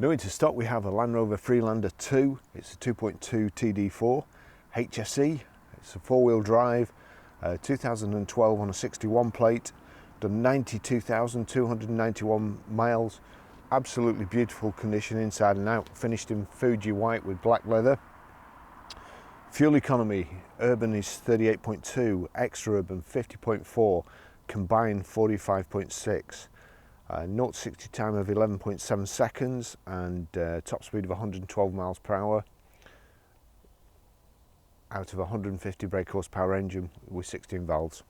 New into stock we have a Land Rover Freelander 2. It's a 2.2 TD4 HSE. It's a four-wheel drive, 2012 on a 61 plate, done 92,291 miles. Absolutely beautiful condition inside and out, finished in Fuji white with black leather. Fuel economy, urban is 38.2, extra urban 50.4, combined 45.6. 0 to 60 time of 11.7 seconds and top speed of 112 miles per hour out of a 150 brake horsepower engine with 16 valves.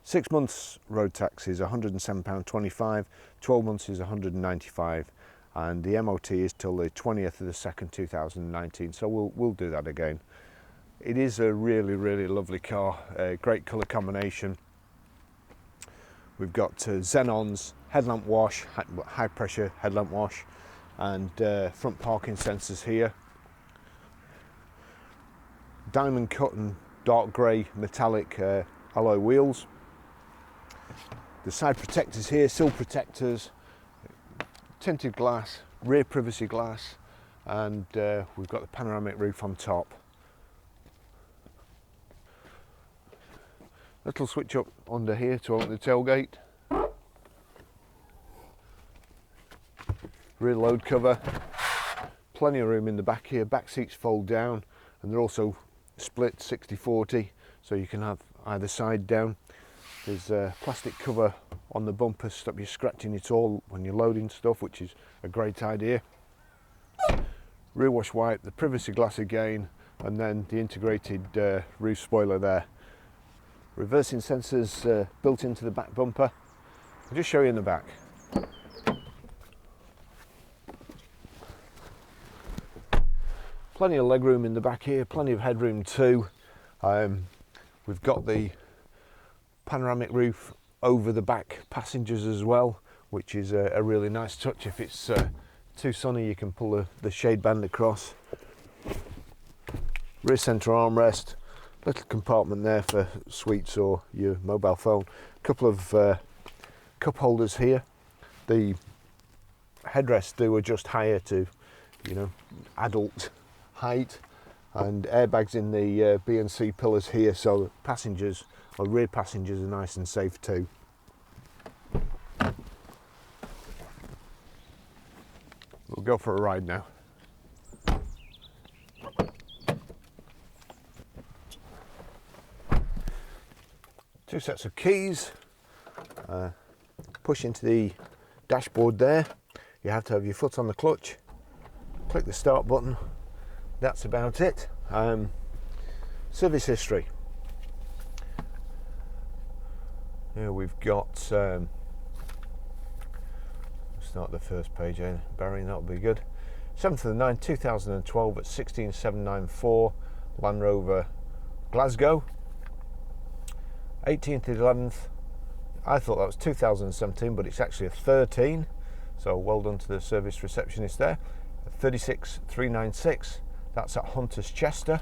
6 months road tax is £107.25, 12 months is £195, and the MOT is till the 20th of the 2nd 2019, so we'll do that again. It is a really lovely car, great colour combination. We've got xenons, headlamp wash, high pressure headlamp wash, and front parking sensors here. Diamond cut and dark grey metallic alloy wheels. The side protectors here, sill protectors, tinted glass, rear privacy glass, and we've got the panoramic roof on top. Little switch up under here to open the tailgate. Rear load cover. Plenty of room in the back here. Back seats fold down, and they're also split 60/40, so you can have either side down. There's a plastic cover on the bumper to stop you scratching it all when you're loading stuff, which is a great idea. Rear wash wipe, the privacy glass again, and then the integrated roof spoiler there. Reversing sensors built into the back bumper. I'll just show you in the back. Plenty of legroom in the back here, plenty of headroom too. We've got the panoramic roof over the back passengers as well, which is a really nice touch. If it's too sunny, you can pull the shade band across. Rear centre armrest. Little compartment there for sweets or your mobile phone. A couple of cup holders here. The headrests do adjust higher to, adult height, and airbags in the B and C pillars here, so passengers or rear passengers are nice and safe too. We'll go for a ride now. Two sets of keys, push into the dashboard there. You have to have your foot on the clutch, click the start button, that's about it. Service history. Here we've got, start the first page, Barry, that'll be good. 7th of the 9th 2012 at 16794 Land Rover Glasgow. 18th of the 11th, I thought that was 2017, but it's actually a 13, so well done to the service receptionist there. 36396, that's at Hunters Chester,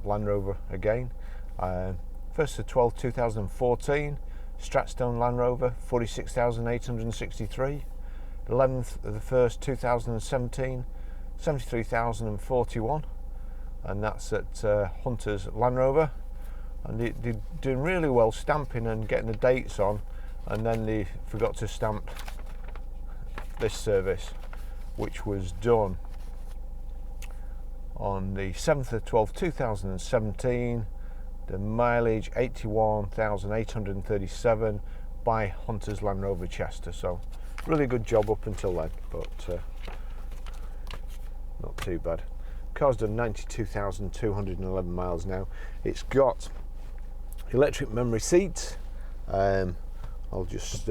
Land Rover again. 1st of 12th 2014, Stratstone Land Rover, 46,863. 11th of the 1st 2017, 73,041. And that's at Hunters Land Rover, and they're doing really well stamping and getting the dates on, and then they forgot to stamp this service, which was done on the 7th of 12th 2017, the mileage 81,837 by Hunters Land Rover Chester, so really good job up until then, but not too bad. Car's done 92,211 miles now. It's got electric memory seats. I'll just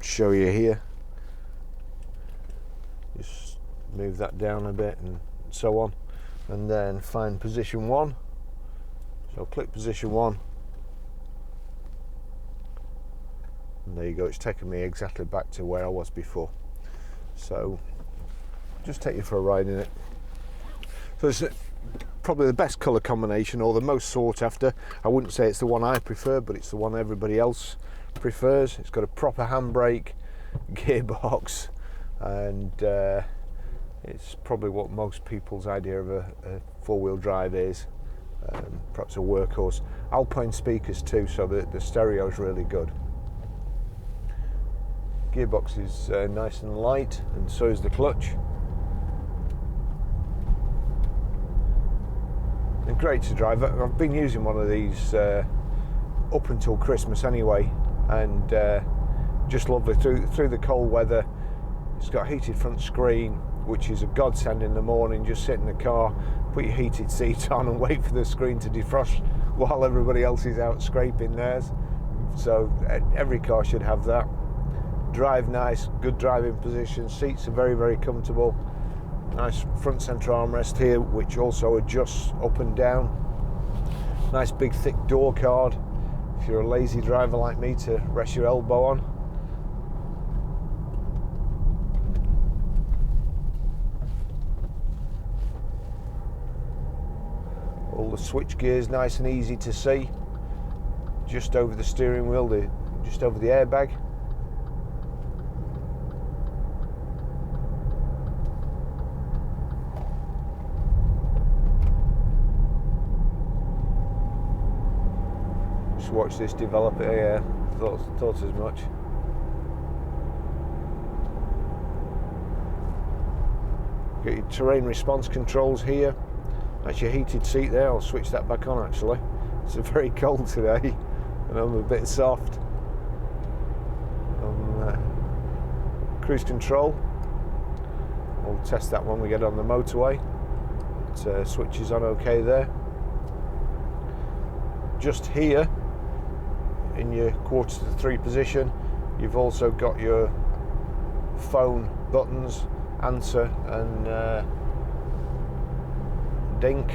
show you here. Just move that down a bit and so on, and then find position 1. So click position 1, and there you go. It's taken me exactly back to where I was before. So just take you for a ride in it. So it's probably the best colour combination, or the most sought after. I wouldn't say it's the one I prefer, but it's the one everybody else prefers. It's got a proper handbrake, gearbox, and it's probably what most people's idea of a four-wheel drive is, perhaps a workhorse. Alpine speakers too, so the stereo is really good. Gearbox is nice and light, and so is the clutch. And great to drive. I've been using one of these up until Christmas anyway, and just lovely through the cold weather. It's got a heated front screen, which is a godsend in the morning. Just sit in the car, put your heated seat on and wait for the screen to defrost while everybody else is out scraping theirs. So every car should have that. Drive nice, good driving position, seats are very, very comfortable. Nice front centre armrest here, which also adjusts up and down. Nice big thick door card if you're a lazy driver like me to rest your elbow on. All the switch gears nice and easy to see. Just over the steering wheel, just over the airbag. Just watch this develop. Yeah, thought as much. Got your terrain response controls here. That's your heated seat there. I'll switch that back on actually. It's very cold today and I'm a bit soft. Cruise control. We'll test that when we get on the motorway. It switches on okay there. Just here in your 2:45 position, you've also got your phone buttons, answer and dink.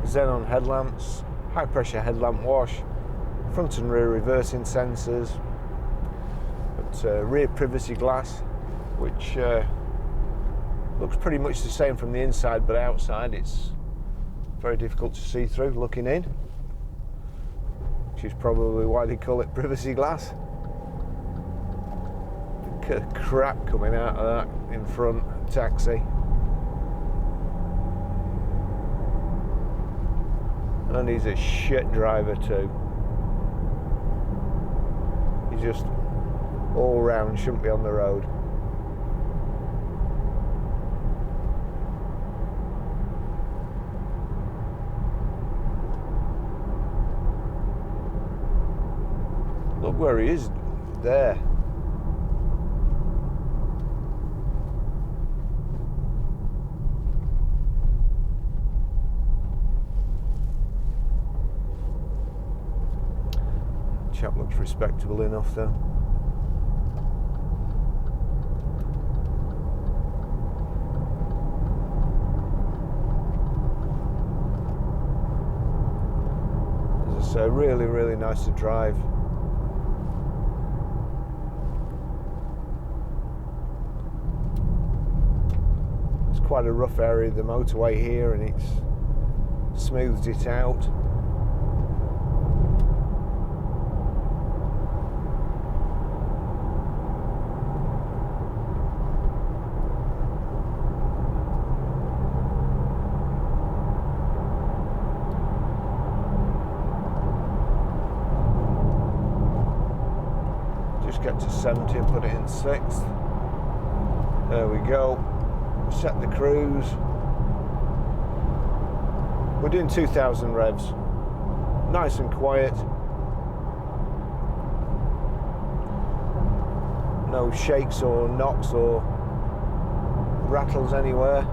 Xenon headlamps, high pressure headlamp wash, front and rear reversing sensors, but rear privacy glass, which looks pretty much the same from the inside, but outside it's very difficult to see through looking in, which is probably why they call it privacy glass. Look at the crap coming out of that in front taxi. And he's a shit driver too. He's just all round shouldn't be on the road. Look where he is there. Chap looks respectable enough though. As I say, really, really nice to drive. It's quite a rough area, the motorway here, and it's smoothed it out. Get to 70 and put it in 6th. There we go. Set the cruise. We're doing 2,000 revs. Nice and quiet. No shakes or knocks or rattles anywhere.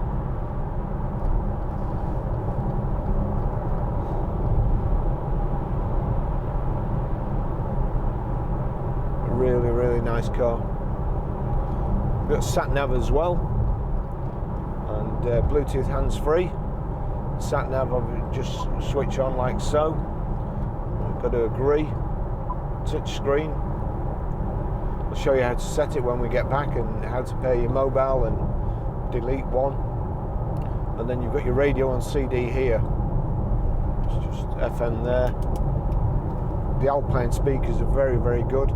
Really, really nice car. We've got sat nav as well, and Bluetooth hands-free. Sat nav I'll just switch on like so. I've got to agree. Touch screen. I'll show you how to set it when we get back and how to pair your mobile and delete one. And then you've got your radio and CD here. It's just FM there. The Alpine speakers are very, very good.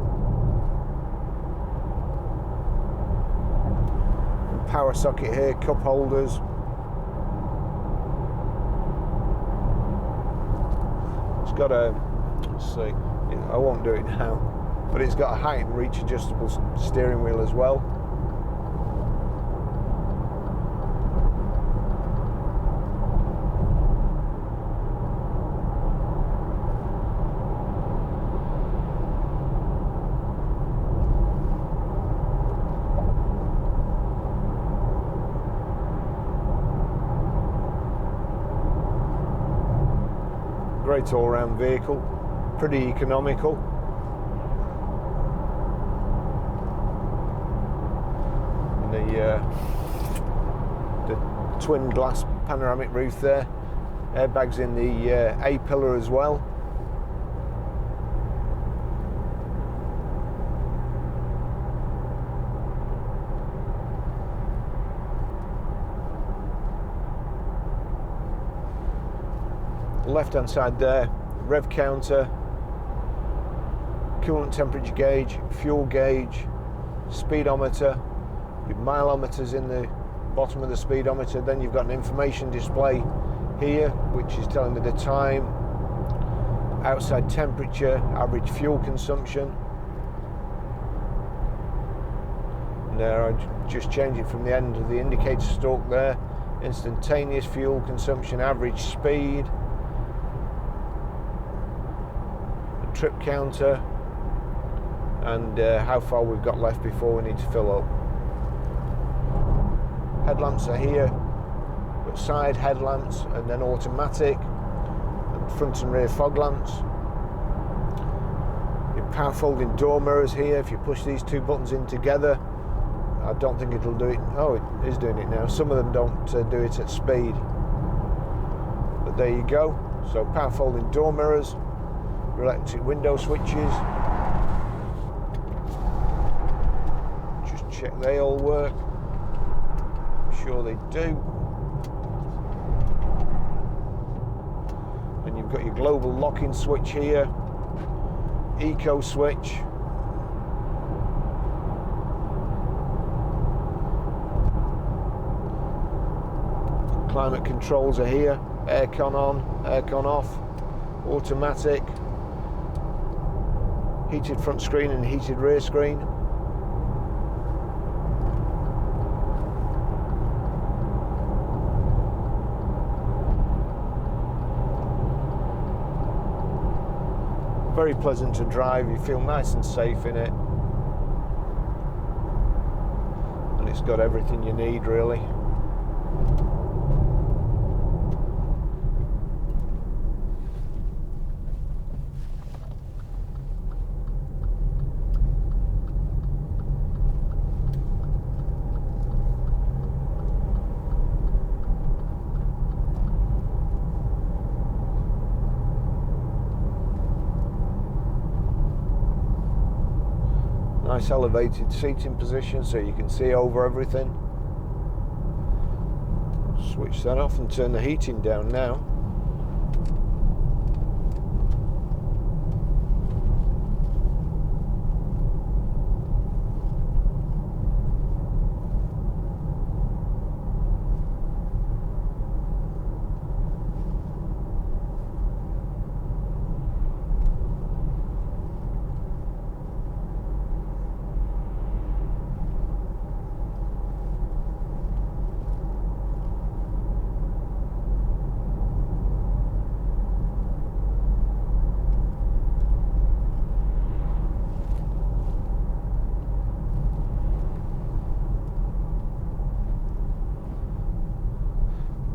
And power socket here, cup holders. It's got a, let's see, I won't do it now, but it's got a height and reach adjustable steering wheel as well. Great all-round vehicle, pretty economical. And the twin glass panoramic roof there, airbags in the A-pillar as well. Left hand side there, rev counter, coolant temperature gauge, fuel gauge, speedometer, your mileometers in the bottom of the speedometer. Then you've got an information display here which is telling me the time, outside temperature, average fuel consumption. And there I just change it from the end of the indicator stalk there, instantaneous fuel consumption, average speed, trip counter, and how far we've got left before we need to fill up. Headlamps are here, got side headlamps and then automatic, and front and rear fog lamps. Your power folding door mirrors here. If you push these two buttons in together, I don't think it'll do it. Oh, it is doing it now. Some of them don't do it at speed, but there you go. So power folding door mirrors, electric window switches. Just check they all work. Sure they do. And you've got your global locking switch here, eco switch, climate controls are here, aircon on, aircon off, automatic, heated front screen and heated rear screen. Very pleasant to drive, you feel nice and safe in it. And it's got everything you need really. Nice elevated seating position so you can see over everything. Switch that off and turn the heating down now.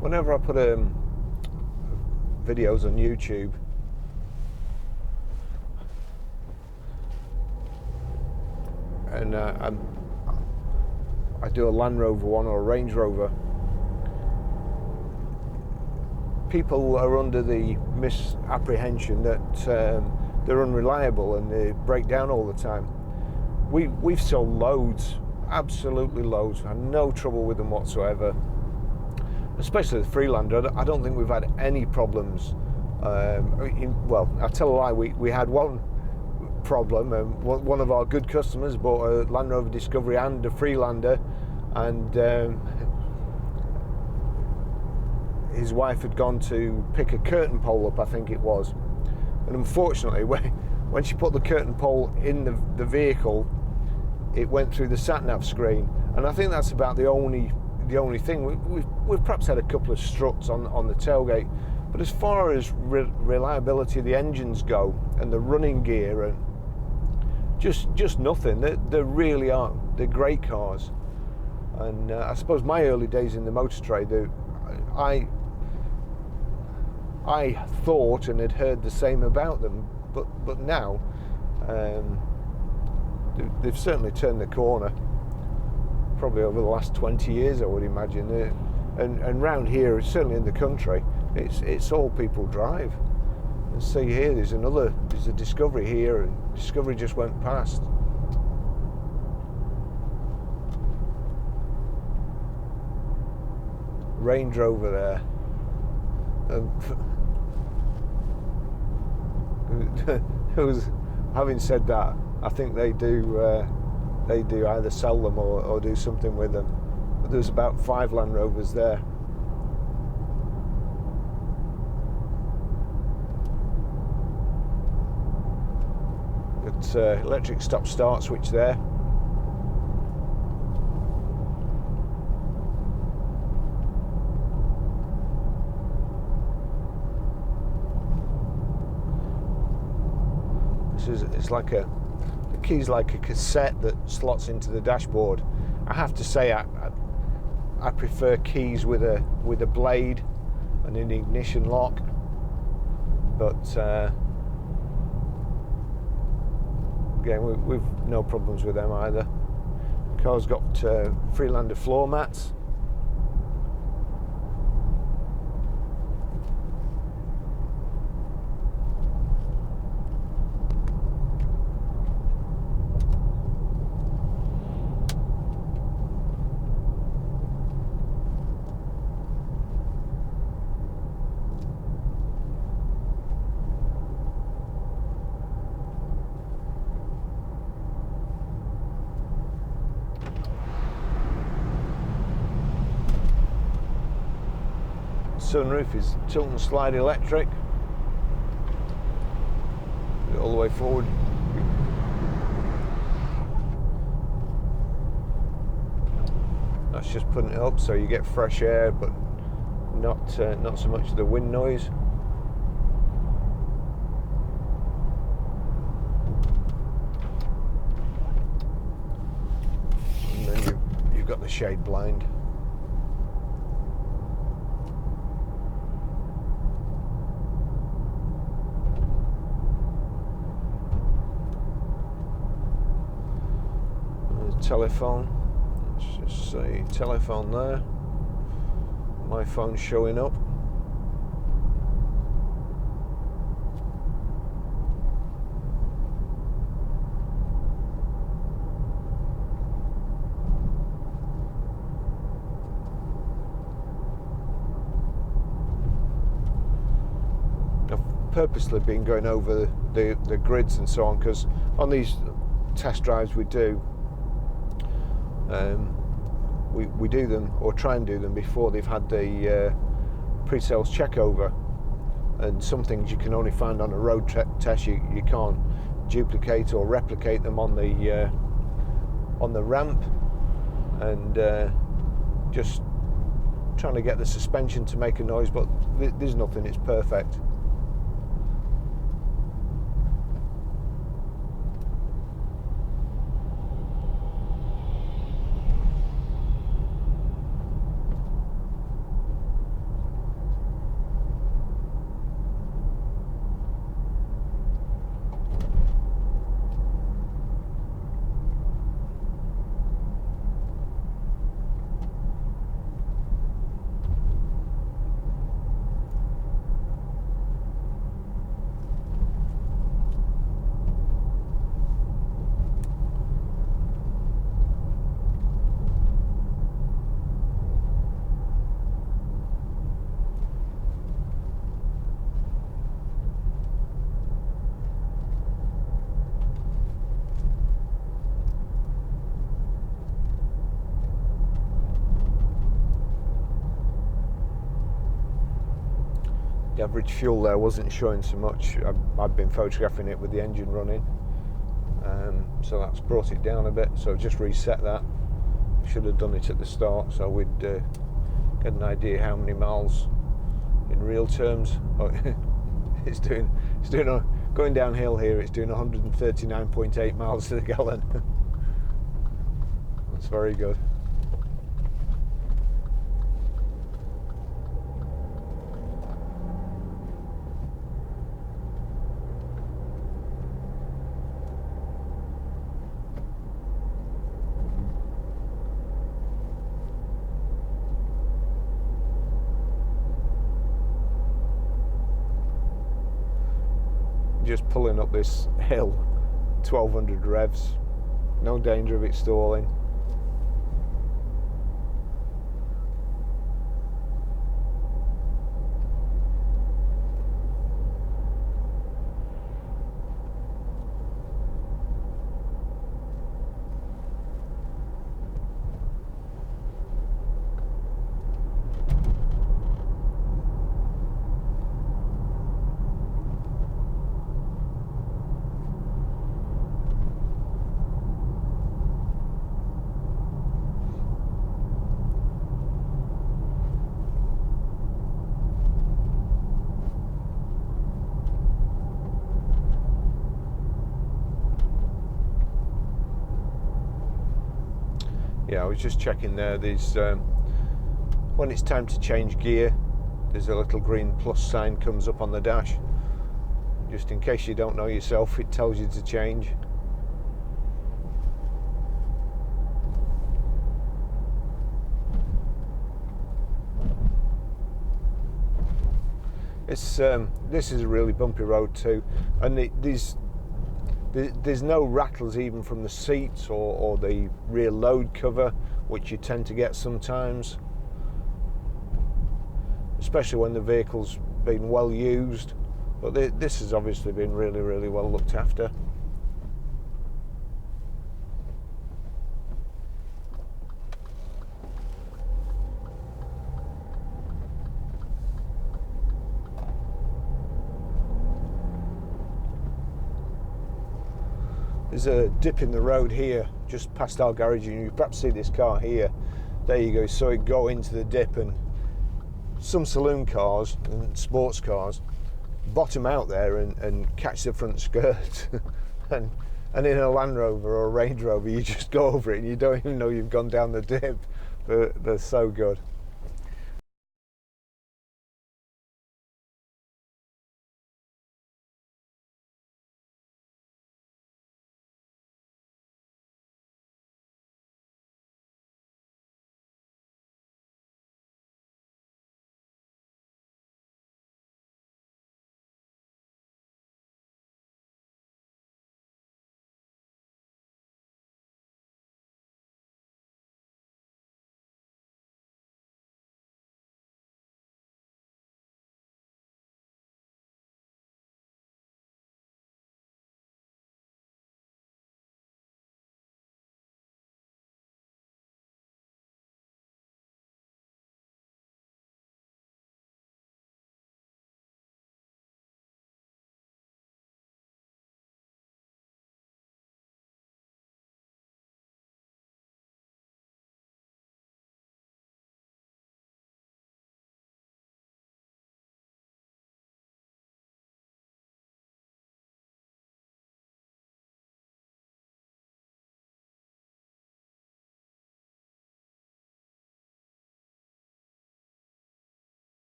Whenever I put videos on YouTube, and I do a Land Rover one or a Range Rover, people are under the misapprehension that they're unreliable and they break down all the time. We've sold loads, absolutely loads. I had no trouble with them whatsoever. Especially the Freelander, I don't think we've had any problems Well, I'll tell a lie, we had one problem. One of our good customers bought a Land Rover Discovery and a Freelander, and his wife had gone to pick a curtain pole up, I think it was, and unfortunately when she put the curtain pole in the vehicle, it went through the sat-nav screen, and I think that's about the only thing. We've perhaps had a couple of struts on the tailgate, but as far as reliability of the engines go and the running gear, and just nothing. They really aren't. They're great cars, and I suppose my early days in the motor trade, I thought and had heard the same about them, but now they've certainly turned the corner. Probably over the last 20 years, I would imagine. And round here, certainly in the country, it's all people drive. And see here, there's a Discovery here, and Discovery just went past. Range Rover there. Having said that, I think they do either sell them or do something with them. But there's about 5 Land Rovers there. Got electric stop-start switch there. It's like the key's like a cassette that slots into the dashboard. I have to say I prefer keys with a blade and an ignition lock, but again, we've no problems with them either. The car's got Freelander floor mats. Sunroof is tilt and slide electric. All the way forward. That's just putting it up so you get fresh air, but not so much of the wind noise. And then you've got the shade blind. Telephone, let's just say telephone there. My phone's showing up. I've purposely been going over the grids and so on, because on these test drives we do, we do them, or try and do them, before they've had the pre-sales check over, and some things you can only find on a road test. You can't duplicate or replicate them on the ramp, and just trying to get the suspension to make a noise, but there's nothing, it's perfect. The average fuel there wasn't showing so much. I've been photographing it with the engine running, so that's brought it down a bit. So just reset that. Should have done it at the start, so we'd get an idea how many miles in real terms. Oh, it's doing going downhill here. It's doing 139.8 miles to the gallon. That's very good. Just pulling up this hill, 1200 revs, no danger of it stalling. Yeah, I was just checking there. There's when it's time to change gear, there's a little green plus sign comes up on the dash. Just in case you don't know yourself, it tells you to change. It's this is a really bumpy road too, and there's no rattles even from the seats or the rear load cover, which you tend to get sometimes, especially when the vehicle's been well used. But this has obviously been really well looked after. There's a dip in the road here, just past our garage, and you perhaps see this car here. There you go, so it go into the dip, and some saloon cars and sports cars bottom out there and catch the front skirt. and in a Land Rover or a Range Rover, you just go over it and you don't even know you've gone down the dip. They're so good.